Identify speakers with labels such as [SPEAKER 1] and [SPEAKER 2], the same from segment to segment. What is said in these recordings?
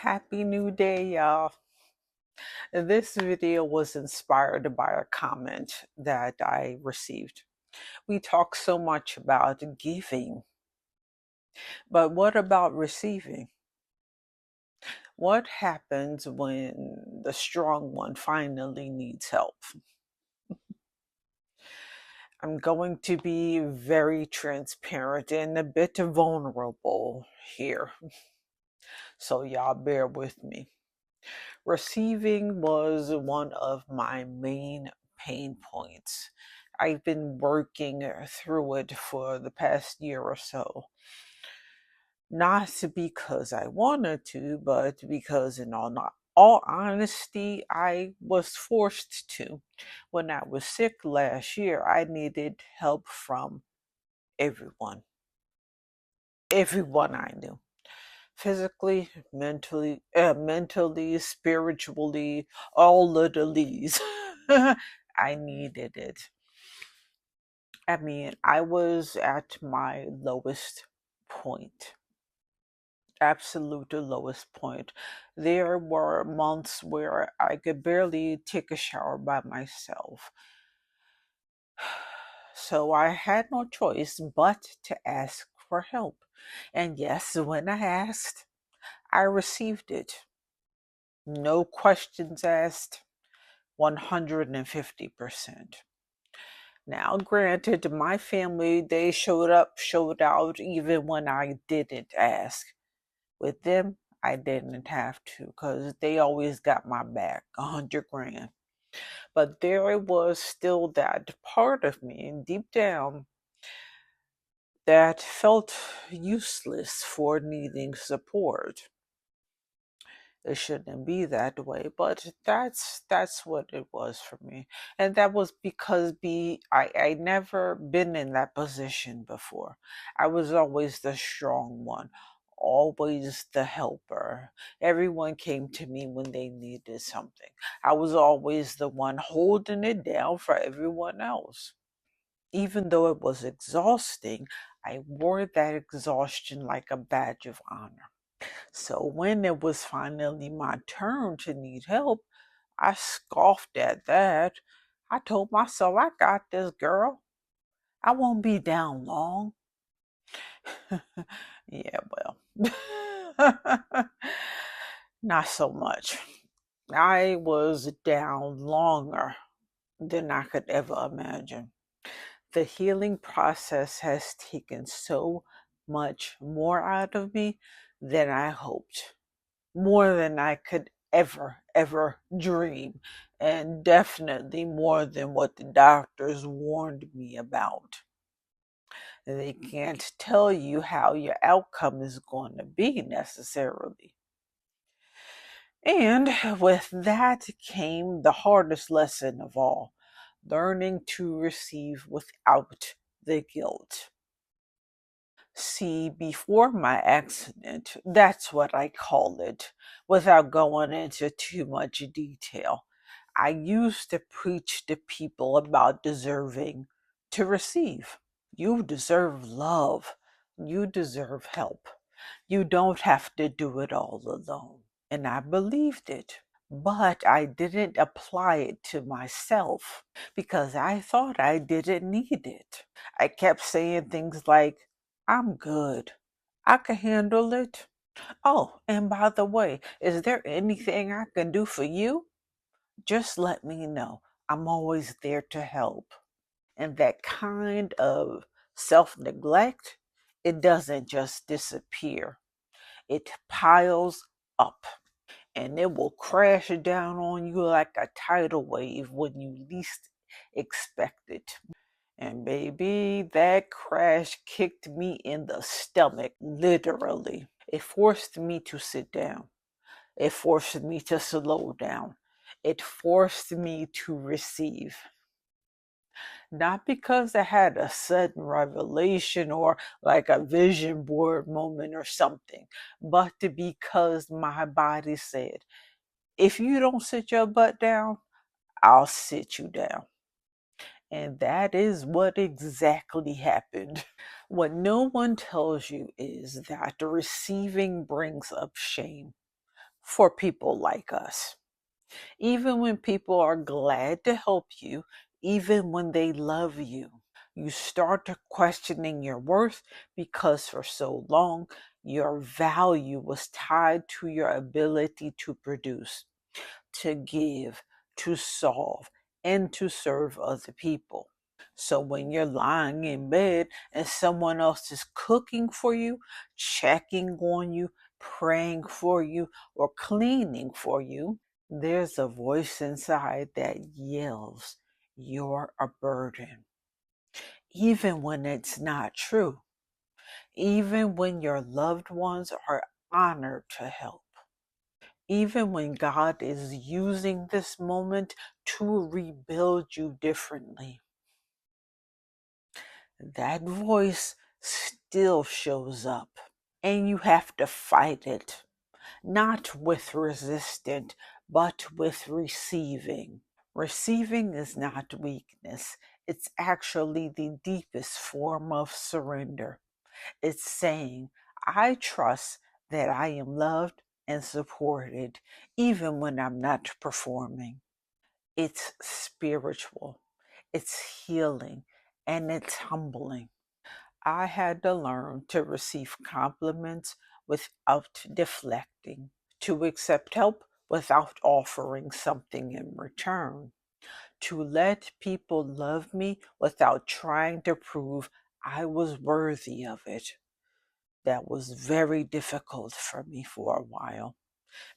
[SPEAKER 1] Happy New Day, y'all. This video was inspired by a comment that I received. We talk so much about giving, but what about receiving? What happens when the strong one finally needs help? I'm going to be very transparent and a bit vulnerable here, so y'all bear with me. Receiving was one of my main pain points. I've been working through it for the past year or so. Not because I wanted to, but because, in all honesty, I was forced to. When I was sick last year, I needed help from everyone. Everyone I knew. Physically, mentally, spiritually, all of the leads. I needed it. I mean, I was at my lowest point, absolute lowest point. There were months where I could barely take a shower by myself. So I had no choice but to ask for help. And yes, when I asked, I received it. No questions asked, 150%. Now, granted, my family, they showed up, showed out, even when I didn't ask. With them, I didn't have to because they always got my back, 100 grand. But there was still that part of me deep down that felt useless for needing support. It shouldn't be that way, but that's what it was for me. And that was because I never been in that position before. I was always the strong one, always the helper. Everyone came to me when they needed something. I was always the one holding it down for everyone else. Even though it was exhausting, I wore that exhaustion like a badge of honor. So when it was finally my turn to need help, I scoffed at that. I told myself, I got this, girl. I won't be down long. Yeah, well, not so much. I was down longer than I could ever imagine. The healing process has taken so much more out of me than I hoped. More than I could ever dream, and definitely more than what the doctors warned me about. They can't tell you how your outcome is going to be necessarily. And with that came the hardest lesson of all, learning to receive without the guilt. See, before my accident, that's what I call it, without going into too much detail. I used to preach to people about deserving to receive. You deserve love. You deserve help. You don't have to do it all alone. And I believed it. But I didn't apply it to myself because I thought I didn't need it. I kept saying things like, I'm good. I can handle it. Oh, and by the way, is there anything I can do for you? Just let me know. I'm always there to help. And that kind of self neglect, it doesn't just disappear, it piles up and it will crash down on you like a tidal wave when you least expect it. And baby, that crash kicked me in the stomach, literally. It forced me to sit down. It forced me to slow down. It forced me to receive. Not because I had a sudden revelation or like a vision board moment or something, but because my body said, if you don't sit your butt down, I'll sit you down. And that is what exactly happened. What no one tells you is that receiving brings up shame, for people like us. Even when people are glad to help you, even when they love you, you start to questioning your worth because for so long, your value was tied to your ability to produce, to give, to solve, and to serve other people. So when you're lying in bed and someone else is cooking for you, checking on you, praying for you, or cleaning for you, there's a voice inside that yells, "You're a burden." Even when it's not true, even when your loved ones are honored to help, even when God is using this moment to rebuild you differently, that voice still shows up. And you have to fight it, not with resistance, but with receiving. Receiving is not weakness. It's actually the deepest form of surrender. It's saying, I trust that I am loved and supported, even when I'm not performing. It's spiritual, it's healing, and it's humbling. I had to learn to receive compliments without deflecting, to accept help without offering something in return, to let people love me without trying to prove I was worthy of it. That was very difficult for me for a while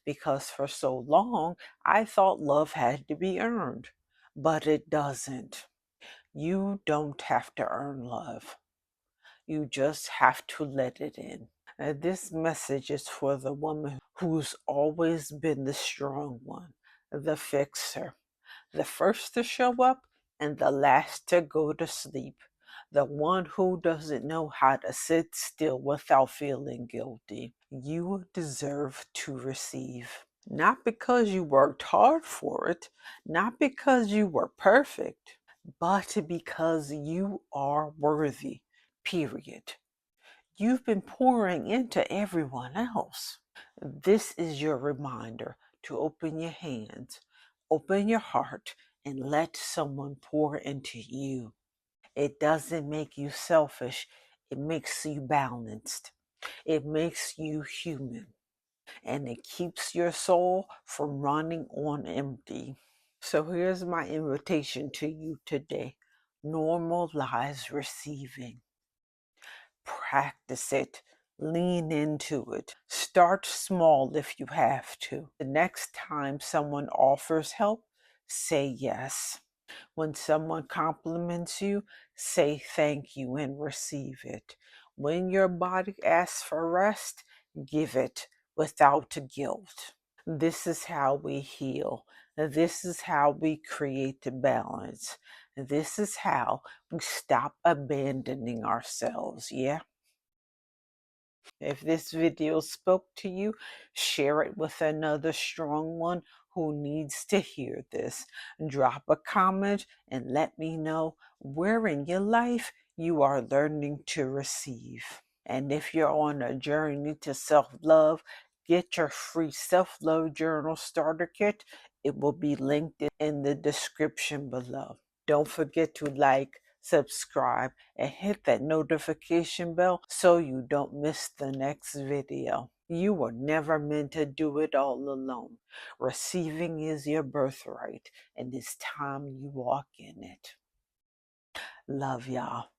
[SPEAKER 1] because for so long I thought love had to be earned, but it doesn't. You don't have to earn love. You just have to let it in. This message is for the woman who's always been the strong one, the fixer, the first to show up and the last to go to sleep, the one who doesn't know how to sit still without feeling guilty. You deserve to receive. Not because you worked hard for it, not because you were perfect, but because you are worthy, period. You've been pouring into everyone else. This is your reminder to open your hands, open your heart, and let someone pour into you. It doesn't make you selfish, it makes you balanced. It makes you human, and it keeps your soul from running on empty. So here's my invitation to you today. Normalize receiving. Practice it. Lean into it. Start small if you have to. The next time someone offers help, say yes. When someone compliments you, say thank you and receive it. When your body asks for rest, give it without guilt. This is how we heal. This is how we create the balance. This is how we stop abandoning ourselves. Yeah? If this video spoke to you, share it with another strong one who needs to hear this. Drop a comment and let me know where in your life you are learning to receive. And if you're on a journey to self-love, get your free self-love journal starter kit. It will be linked in the description below. Don't forget to like, subscribe, and hit that notification bell so you don't miss the next video. You were never meant to do it all alone. Receiving is your birthright, and it's time you walk in it. Love y'all.